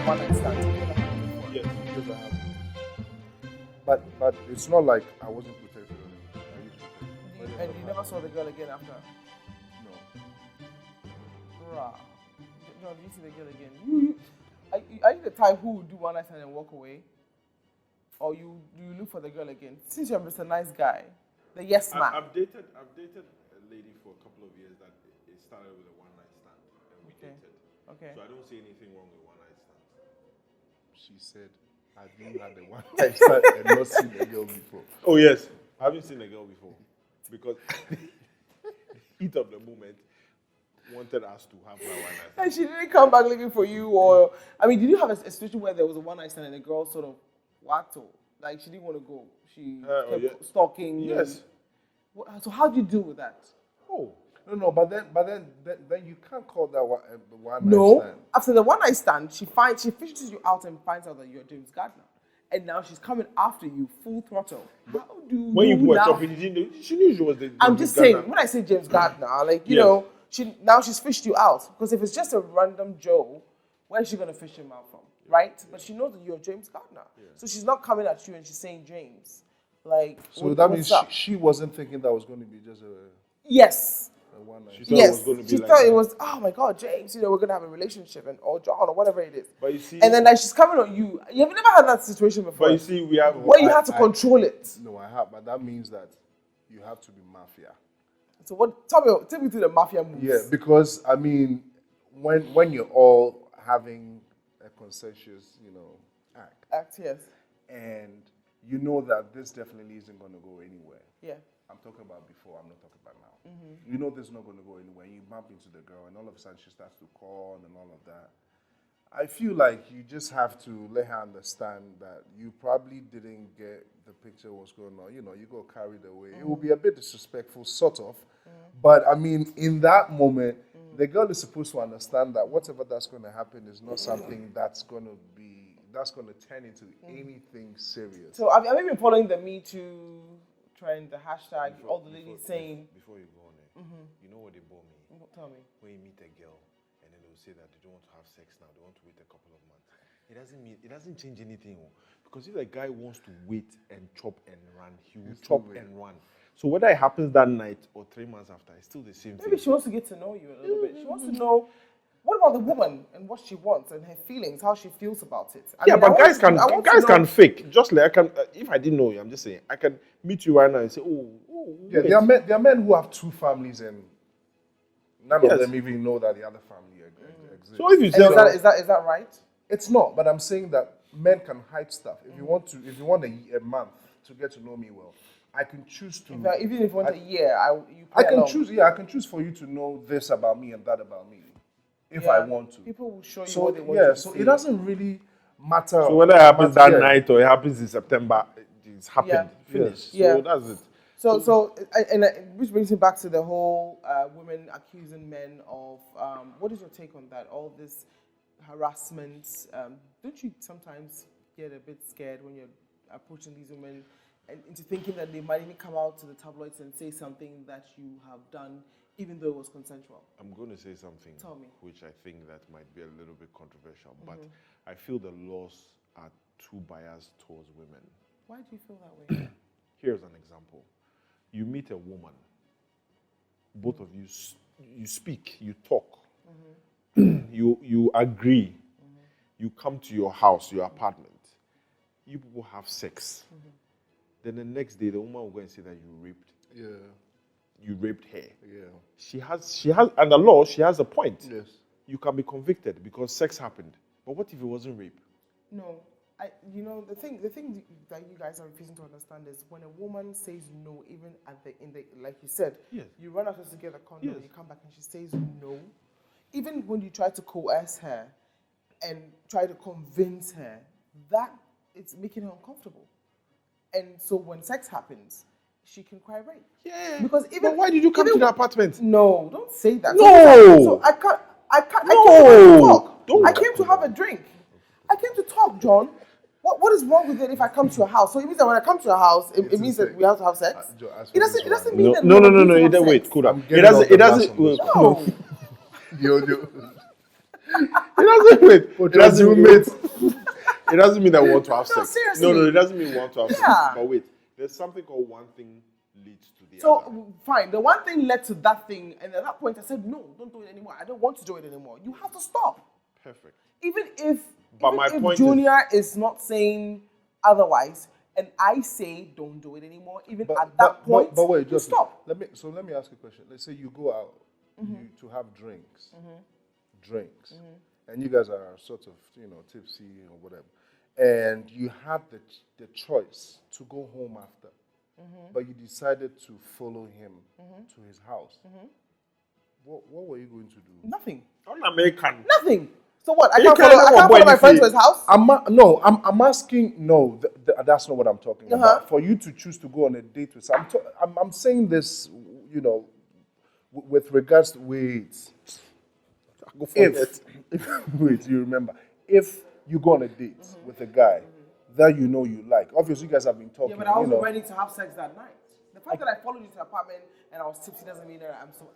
one night stand. Yes, because I have. But it's not like I wasn't protected. I used to protect. And you never saw the girl again after? No. Bruh. No, did you see the girl again? Are you the type who would do one night stand and walk away? Or do you look for the girl again? Since you're Mr. Nice Guy, the yes man. I've dated a lady for a couple of years that it started with a one night stand and we dated. Okay. So I don't see anything wrong with one night stand. She said, I've been had the one night stand and not seen a girl before. Oh yes, I haven't seen a girl before because heat of the moment wanted us to have that one night stand. And she didn't come back looking for you, or did you have a situation where there was a one night stand and the girl sort of like she didn't want to go? She kept stalking. Yes. So how do you deal with that? Oh. No, but then you can't call that one night stand. After the one night stand, she fishes you out and finds out that you're James Gardiner, and now she's coming after you full throttle. How do when you were now? talking, she knew she was the. I'm just saying, when I say James Gardiner, you know, she's fished you out, because if it's just a random Joe, where is she gonna fish him out from, right? But she knows that you're James Gardiner, so she's not coming at you and she's saying James, like. So that means she wasn't thinking that was going to be just a. Yes. One night. She thought it was going to be she like thought that. it was, oh my God, James, we're going to have a relationship, or John, or whatever it is. But you see, and then she's coming on you. You've never had that situation before. But you see, we have where you have to control it. No, I have, but that means that you have to be mafia. So take me through the mafia moves. Yeah, because when you're all having a consensuous, act, yes, and you know that this definitely isn't going to go anywhere. Yeah. I'm talking about before, I'm not talking about now. Mm-hmm. You know this is not going to go anywhere. You bump into the girl and all of a sudden she starts to call and all of that. I feel like you just have to let her understand that you probably didn't get the picture of what's going on. You got carried away. It will be a bit disrespectful, sort of. But in that moment, the girl is supposed to understand that whatever that's going to happen is not something that's going to turn into anything serious. So have you been following the Me Too trend, the hashtag, all the ladies saying... Before you go on it, you know what they bore me? Tell me. When you meet a girl and then they'll say that they don't want to have sex now, they want to wait a couple of months. It doesn't change anything. Because if a guy wants to wait and chop and run, he will chop and run. So whether it happens that night or 3 months after, it's still the same thing. Maybe she wants to get to know you a little bit. She wants to know, what about the woman and what she wants and her feelings, how she feels about it. But guys can fake. Just like I can, if I didn't know you, I'm just saying, I can meet you right now and say, yeah, there are men who have two families and none of them even know that the other family exists. So if you say is that right? It's not, but I'm saying that men can hide stuff. If you want a month to get to know me well, I can choose to. Even if you want a year, I can choose. Yeah, I can choose for you to know this about me and that about me, if I want to. People will show you what they want to see. So it doesn't really matter. So whether it happens that night or it happens in September, it's happened. Finished. Yeah. So that's it. So which brings me back to the whole women accusing men of. What is your take on that? All this harassment. Don't you sometimes get a bit scared when you're approaching these women and into thinking that they might even come out to the tabloids and say something that you have done, even though it was consensual? I'm going to say something. Tell me. Which I think that might be a little bit controversial, but I feel the laws are too biased towards women. Why do you feel that way? Here's an example. You meet a woman, both of you, you speak, you talk, you agree, you come to your house, your apartment, you people have sex. Then the next day, the woman will go and say that you raped. Yeah. You raped her. Yeah. She has, under law, she has a point. Yes. You can be convicted because sex happened. But what if it wasn't rape? No. The thing that you guys are refusing to understand is when a woman says no, even in the like you said, you run out to get a condom, you come back and she says no. Even when you try to coerce her and try to convince her, that it's making her uncomfortable. And so when sex happens, she can cry rape. Yeah. Because but why did you come to the apartment? No, don't say that. No. So I can't. No. I came to have a drink. I came to talk, John. What is wrong with it if I come to your house? So it means that when I come to your house, it means that we have to have sex. It doesn't mean that. No. Wait, cool. It doesn't. No. It doesn't mean that we want to have sex. Seriously. No, it doesn't mean we want to have sex. But wait, there's something called one thing leads to the other. So, fine. The one thing led to that thing. And at that point, I said, no, don't do it anymore. I don't want to do it anymore. You have to stop. Perfect. Even if My point Junior is not saying otherwise, and I say don't do it anymore, even at that point, but wait, just stop. Let me ask you a question. Let's say you go out to have drinks, and you guys are sort of tipsy or whatever, and you had the choice to go home after, but you decided to follow him to his house. What were you going to do? Nothing. I'm American. Nothing. So what? I can't follow my friend to his house? I'm asking. No, that's not what I'm talking about. For you to choose to go on a date with I'm saying this, with regards to wait, you remember, if you go on a date with a guy that you like, obviously you guys have been talking. Yeah, but I wasn't ready to have sex that night. The fact that I followed you to the apartment and I was tipsy doesn't mean that I'm so.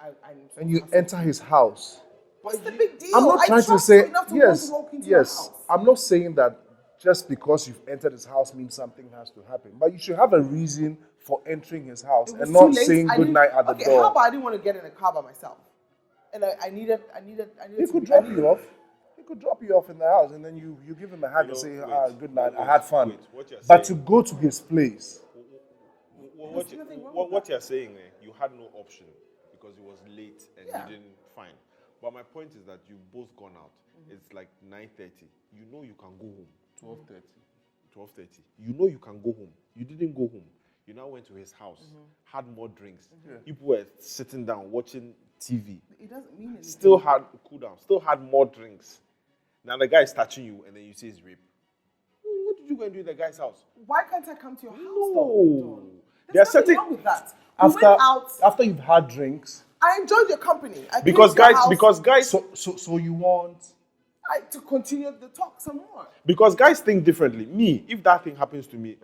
And you enter his house. What's the big deal? I'm not trying to say yes. I'm not saying that just because you've entered his house means something has to happen. But you should have a reason for entering his house and not saying good night at the door. How about I didn't want to get in a car by myself, and I needed. He could drop you off. He could drop you off in the house, and then you give him a hug and say, good night. I had fun. But to go to his place. What you're saying, you had no option because it was late and you didn't find. But my point is that you've both gone out. It's like 9:30. You know you can go home. 12:30. You know you can go home. You didn't go home. You now went to his house, had more drinks. People were sitting down watching TV. It doesn't mean anything. Still had cool down. Still had more drinks. Now the guy is touching you, and then you say it's rape. What did you go and do in the guy's house? Why can't I come to your house? No. There's nothing wrong with that. After you've had drinks. I enjoyed your company. Because guys. So you want to continue the talk some more. Because guys think differently. Me, if that thing happens to me,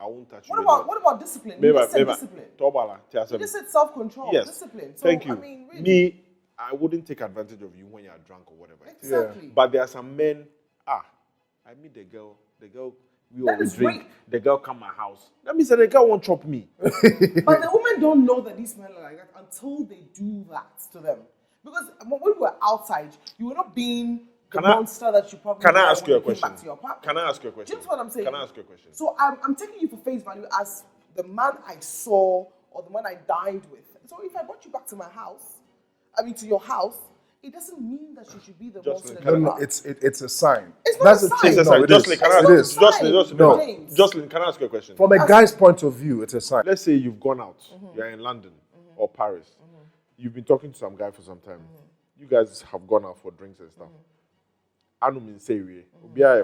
I won't touch you. What about discipline? You just said discipline. You just said self-control. Yes. Discipline. So, thank you. I mean, really. Me, I wouldn't take advantage of you when you're drunk or whatever. Exactly. Yeah. But there are some men. I meet the girl. We always drink. Rape. The girl come my house. That means that the girl won't chop me. But the women don't know that these men are like that until they do that to them. Because when we were outside, you were not being the monster that you probably Can I ask you a question? Back to your apartment. Can I ask you a question? Just what I'm saying. Can I ask you a question? So I'm taking you for face value as the man I saw or the man I dined with. So if I brought you back to my house, to your house, it doesn't mean that you should be the monster. No, it's a sign. It's not a sign. It's a sign. Joselyn, can I ask you a question? From a guy's point of view, it's a sign. Let's say you've gone out. You're in London or Paris. You've been talking to some guy for some time. You guys have gone out for drinks and stuff.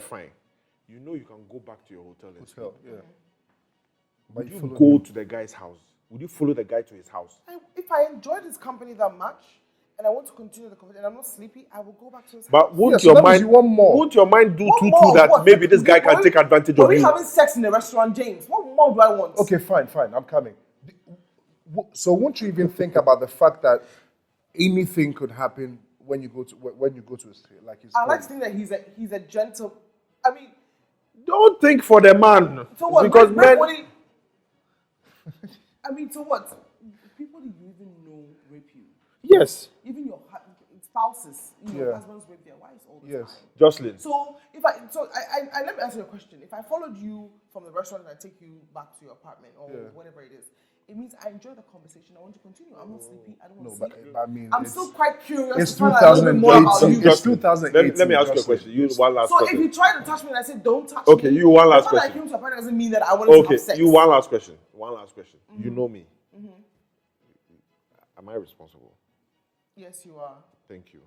Fine. You know you can go back to your hotel and sleep. Would you go to the guy's house? Would you follow the guy to his house? If I enjoyed his company that much, and I want to continue the conversation, and I'm not sleepy, I will go back to his house. But won't your mind do that maybe this guy can take advantage of you? Are we having sex in the restaurant, James? What more do I want? Okay, fine, I'm coming. So won't you even think about the fact that anything could happen when you go to a street like his? I like to think that he's a gentle. Don't think for the man. So what? Because men. So what? People that you even know rape you. Yes. Even your spouses, your husbands rape their wives all the time. Jocelyn. So let me answer your question. If I followed you from the restaurant and I take you back to your apartment or whatever it is, it means I enjoy the conversation. I want to continue. I'm not sleepy. I don't want to sleep. I'm still quite curious. It's 2018. It's 2018. Let me ask you a question. You one last question. So if you try to touch me and I say don't touch me. Okay, you one last question. I came to your apartment doesn't mean that I want to have sex. Okay, you one last question. You know me. Am I responsible? Yes, you are. Thank you.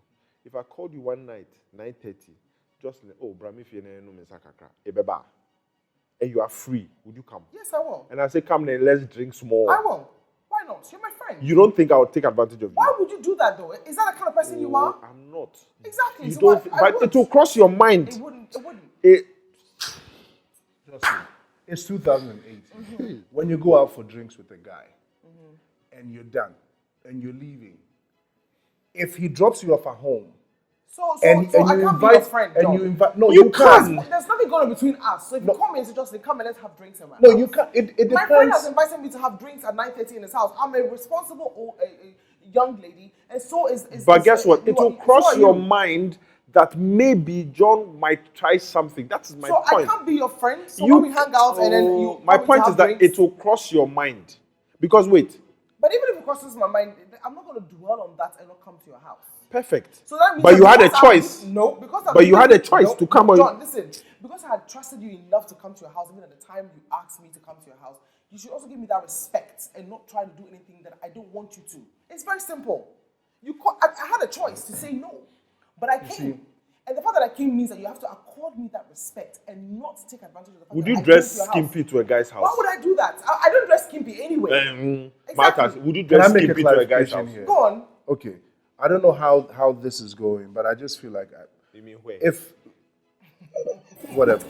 If I called you one night, 9:30, Jocelyn, Brami Ebeba, and you are free, would you come? Yes, I will. And I say, come then, let's drink small. I will. Why not? You're my friend. You don't think I would take advantage of you? Why would you do that though? Is that the kind of person you are? I'm not. Exactly. You don't. But it will cross your mind. It wouldn't. Jocelyn, it's 2008. When you go out for drinks with a guy, and you're done, and you're leaving, if he drops you off at home, So I can't be your friend, John. And you invite. No, you can. There's nothing going on between us. So if you come in and say, Jocelyn, come and let's have drinks in my No, house. you can't. It depends. My friend has invited me to have drinks at 9:30 in his house. I'm a responsible a young lady, and so is. But guess what? It will cross your mind that maybe John might try something. That is my point. So I can't be your friend. So when we hang out and then you. My point is that drinks, it will cross your mind, because wait. But even if it crosses my mind, I'm not going to dwell on that and not come to your house. Perfect. So that means but you had a choice. But you had a choice to come on. John, listen. Because I had trusted you enough to come to your house, even at the time you asked me to come to your house, you should also give me that respect and not try to do anything that I don't want you to. It's very simple. I had a choice to say no, but I came. And the fact that I came means that you have to accord me that respect and not take advantage of the fact would that you I dress came to skimpy to a guy's house? Why would I do that? I don't dress skimpy anyway. Exactly. Marcus, would you dress skimpy to a guy's house? Here? Go on. Okay. I don't know how this is going, but I just feel like You mean where? If whatever.